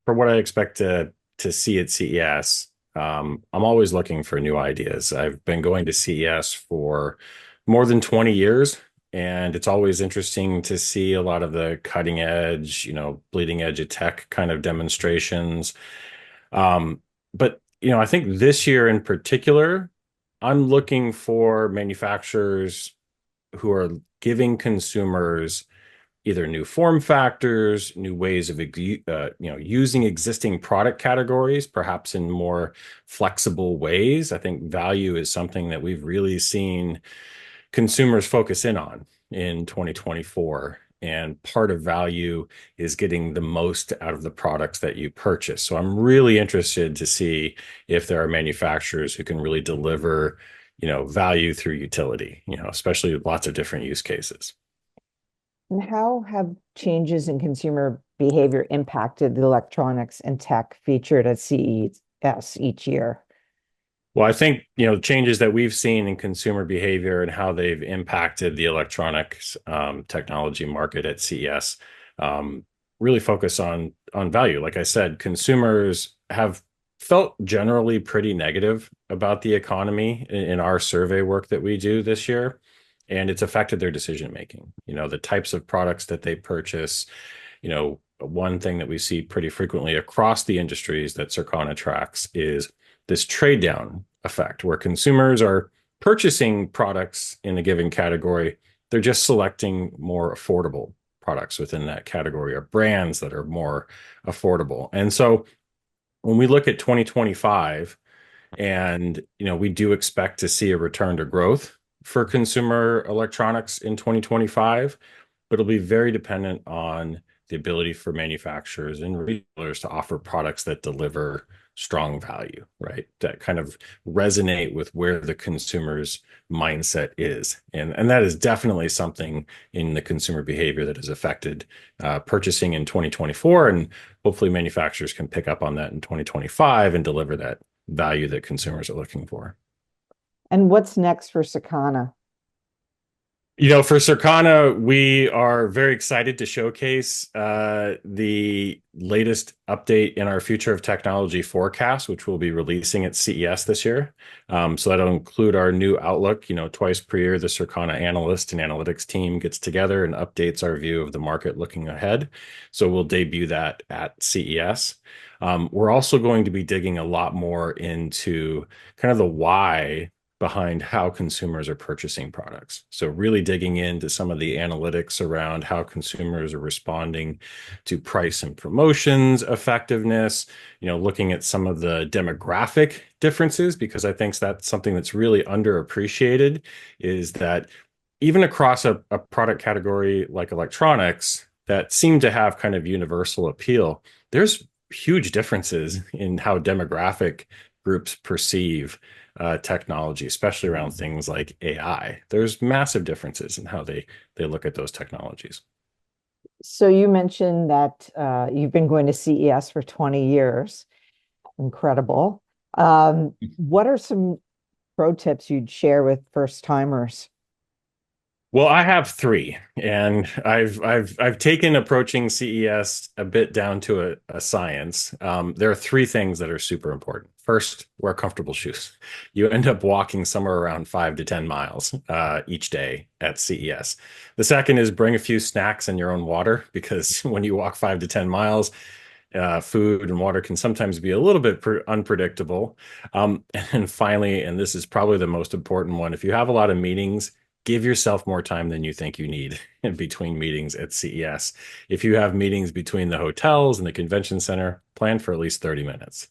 for what I expect to see at CES, I'm always looking for new ideas. I've been going to CES for more than 20 years, and it's always interesting to see a lot of the cutting edge, bleeding edge of tech kind of demonstrations. But I think this year in particular, I'm looking for manufacturers who are giving consumers either new form factors, new ways of using existing product categories, perhaps in more flexible ways. I think value is something that we've really seen consumers focus in on in 2024. And part of value is getting the most out of the products that you purchase. So I'm really interested to see if there are manufacturers who can really deliver, value through utility, especially with lots of different use cases. And how have changes in consumer behavior impacted the electronics and tech featured at CES each year? Well, I think, changes that we've seen in consumer behavior and how they've impacted the electronics technology market at CES really focus on value. Like I said, consumers have felt generally pretty negative about the economy in our survey work that we do this year, and it's affected their decision making. The types of products that they purchase. One thing that we see pretty frequently across the industries that Circana tracks is this trade down effect where consumers are purchasing products in a given category. They're just selecting more affordable products within that category or brands that are more affordable. And so when we look at 2025 and, we do expect to see a return to growth for consumer electronics in 2025, but it'll be very dependent on the ability for manufacturers and retailers to offer products that deliver strong value, right? That kind of resonate with where the consumer's mindset is. And that is definitely something in the consumer behavior that has affected purchasing in 2024. And hopefully manufacturers can pick up on that in 2025 and deliver that value that consumers are looking for. And what's next for Circana? For Circana, we are very excited to showcase the latest update in our Future of Technology forecast, which we'll be releasing at CES this year. So that'll include our new outlook. Twice per year, the Circana analyst and analytics team gets together and updates our view of the market looking ahead. So we'll debut that at CES. We're also going to be digging a lot more into kind of the why behind how consumers are purchasing products. So really digging into some of the analytics around how consumers are responding to price and promotions effectiveness, looking at some of the demographic differences, because I think that's something that's really underappreciated, is that even across a product category like electronics that seem to have kind of universal appeal, there's huge differences in how demographic groups perceive technology, especially around things like AI. There's massive differences in how they look at those technologies. So you mentioned that you've been going to CES for 20 years. Incredible. What are some pro tips you'd share with first timers? Well, I have three, and I've taken approaching CES a bit down to a science. There are three things that are super important. First, wear comfortable shoes. You end up walking somewhere around 5 to 10 miles each day at CES. The second is bring a few snacks and your own water, because when you walk 5 to 10 miles, food and water can sometimes be a little bit unpredictable. And finally, and this is probably the most important one, if you have a lot of meetings, give yourself more time than you think you need in between meetings at CES. If you have meetings between the hotels and the convention center, plan for at least 30 minutes.